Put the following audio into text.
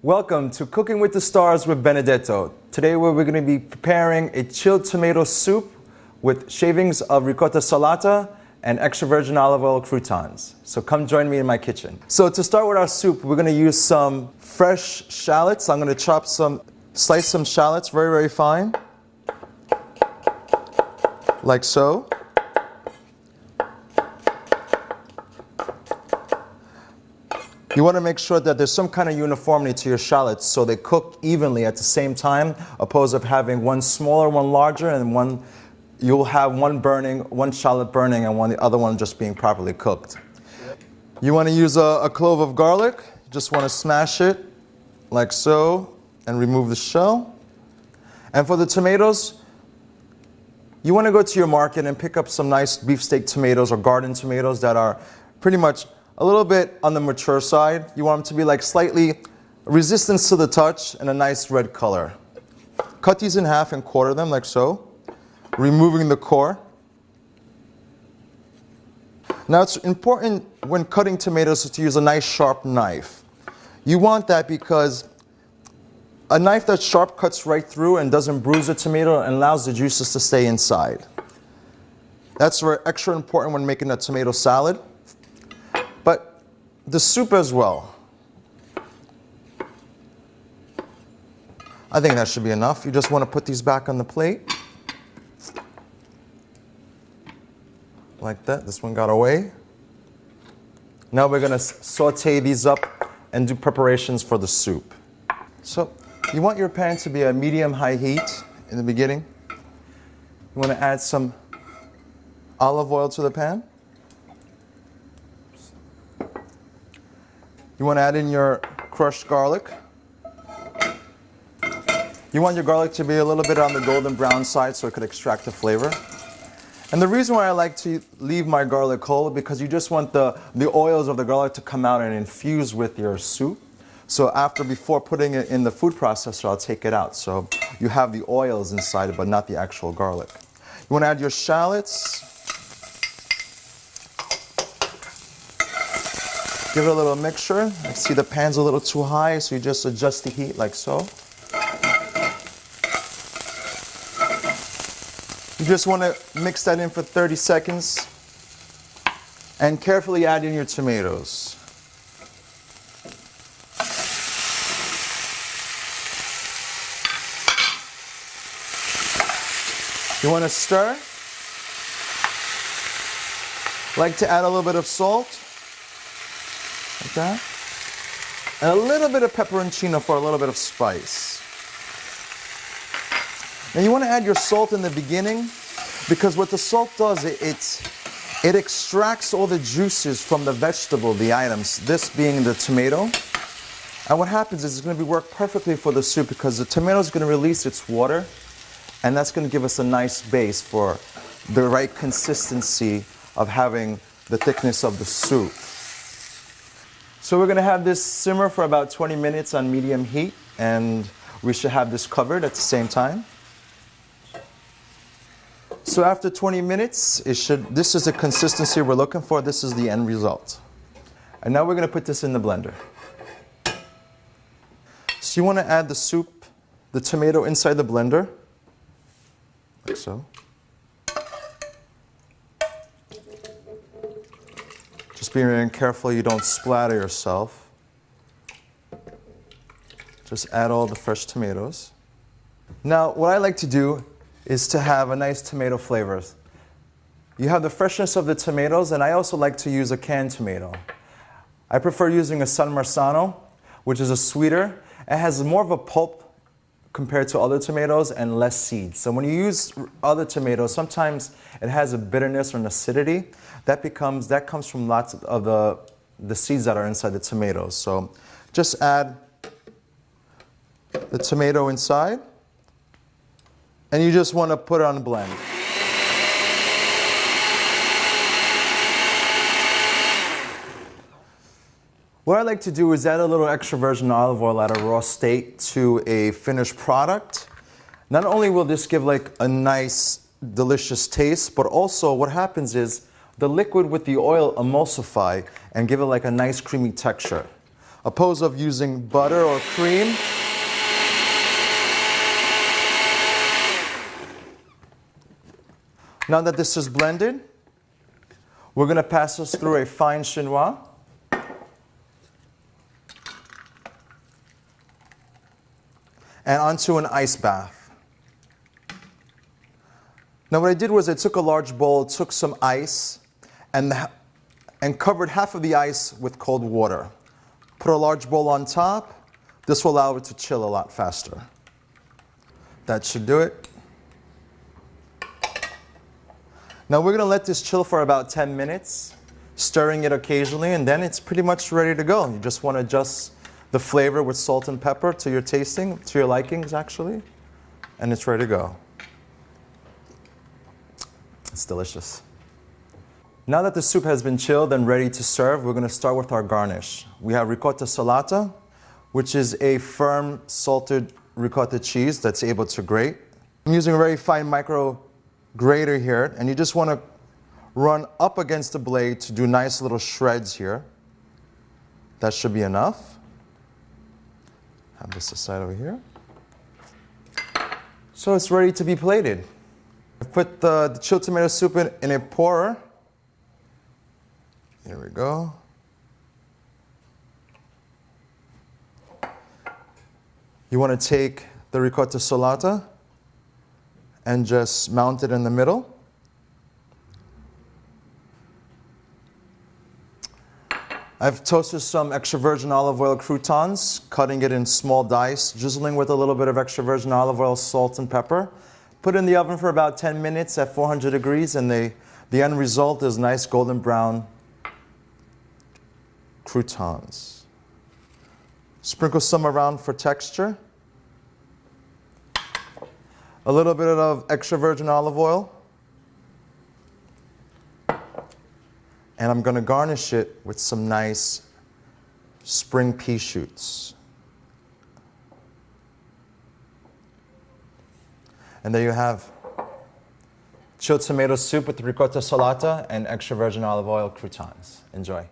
Welcome to Cooking with the Stars with Benedetto. Today we're going to be preparing a chilled tomato soup with shavings of ricotta salata and extra virgin olive oil croutons. So come join me in my kitchen. So to start with our soup, we're going to use some fresh shallots. I'm going to slice some shallots very, very fine, like so. You want to make sure that there's some kind of uniformity to your shallots so they cook evenly at the same time, opposed to having one smaller, one larger, and you'll have one shallot burning and the other one just being properly cooked. You want to use a clove of garlic. You just want to smash it like so and remove the shell. And for the tomatoes, you want to go to your market and pick up some nice beefsteak tomatoes or garden tomatoes that are pretty much a little bit on the mature side. You want them to be like slightly resistance to the touch and a nice red color. Cut these in half and quarter them like so, removing the core. Now it's important when cutting tomatoes to use a nice sharp knife. You want that because a knife that's sharp cuts right through and doesn't bruise the tomato and allows the juices to stay inside. That's extra important when making a tomato salad. But the soup as well. I think that should be enough. You just want to put these back on the plate. Like that. This one got away. Now we're going to saute these up and do preparations for the soup. So you want your pan to be at medium-high heat in the beginning. You want to add some olive oil to the pan. You want to add in your crushed garlic. You want your garlic to be a little bit on the golden brown side so it could extract the flavor. And the reason why I like to leave my garlic whole is because you just want the oils of the garlic to come out and infuse with your soup. So before putting it in the food processor, I'll take it out. So you have the oils inside it, but not the actual garlic. You want to add your shallots. Give it a little mixture. I see the pan's a little too high, so you just adjust the heat like so. You just want to mix that in for 30 seconds and carefully add in your tomatoes. You want to stir. Like to add a little bit of salt. Like that. And a little bit of pepperoncino for a little bit of spice. Now you want to add your salt in the beginning because what the salt does, it extracts all the juices from the vegetable, the items, this being the tomato. And what happens is it's going to work perfectly for the soup because the tomato is going to release its water and that's going to give us a nice base for the right consistency of having the thickness of the soup. So we're going to have this simmer for about 20 minutes on medium heat, and we should have this covered at the same time. So after 20 minutes, this is the consistency we're looking for. This is the end result. And now we're going to put this in the blender. So you want to add the soup, the tomato inside the blender, like so. Just be very careful you don't splatter yourself. Just add all the fresh tomatoes. Now, what I like to do is to have a nice tomato flavor. You have the freshness of the tomatoes, and I also like to use a canned tomato. I prefer using a San Marzano, which is a sweeter. It has more of a pulp compared to other tomatoes and less seeds. So when you use other tomatoes, sometimes it has a bitterness or an acidity. That comes from lots of the seeds that are inside the tomatoes. So just add the tomato inside, and you just want to put it on a blend. What I like to do is add a little extra virgin olive oil at a raw state to a finished product. Not only will this give like a nice, delicious taste, but also what happens is the liquid with the oil emulsify and give it like a nice creamy texture. opposed of using butter or cream. Now that this is blended, we're going to pass this through a fine chinois. And onto an ice bath. Now what I did was I took a large bowl, took some ice, and covered half of the ice with cold water. Put a large bowl on top. This will allow it to chill a lot faster. That should do it. Now we're going to let this chill for about 10 minutes, stirring it occasionally, and then it's pretty much ready to go. You just want to adjust the flavor with salt and pepper to your tasting, to your likings actually, and it's ready to go. It's delicious. Now that the soup has been chilled and ready to serve, we're going to start with our garnish. We have ricotta salata, which is a firm salted ricotta cheese that's able to grate. I'm using a very fine micro grater here, and you just want to run up against the blade to do nice little shreds here. That should be enough. Have this aside over here. So it's ready to be plated. I put the chilled tomato soup in a pourer. Here we go. You want to take the ricotta salata and just mount it in the middle. I've toasted some extra virgin olive oil croutons, cutting it in small dice, drizzling with a little bit of extra virgin olive oil, salt, and pepper. Put it in the oven for about 10 minutes at 400 degrees, and the end result is nice golden brown croutons. Sprinkle some around for texture. A little bit of extra virgin olive oil. And I'm going to garnish it with some nice spring pea shoots. And there you have chilled tomato soup with ricotta salata and extra virgin olive oil croutons. Enjoy.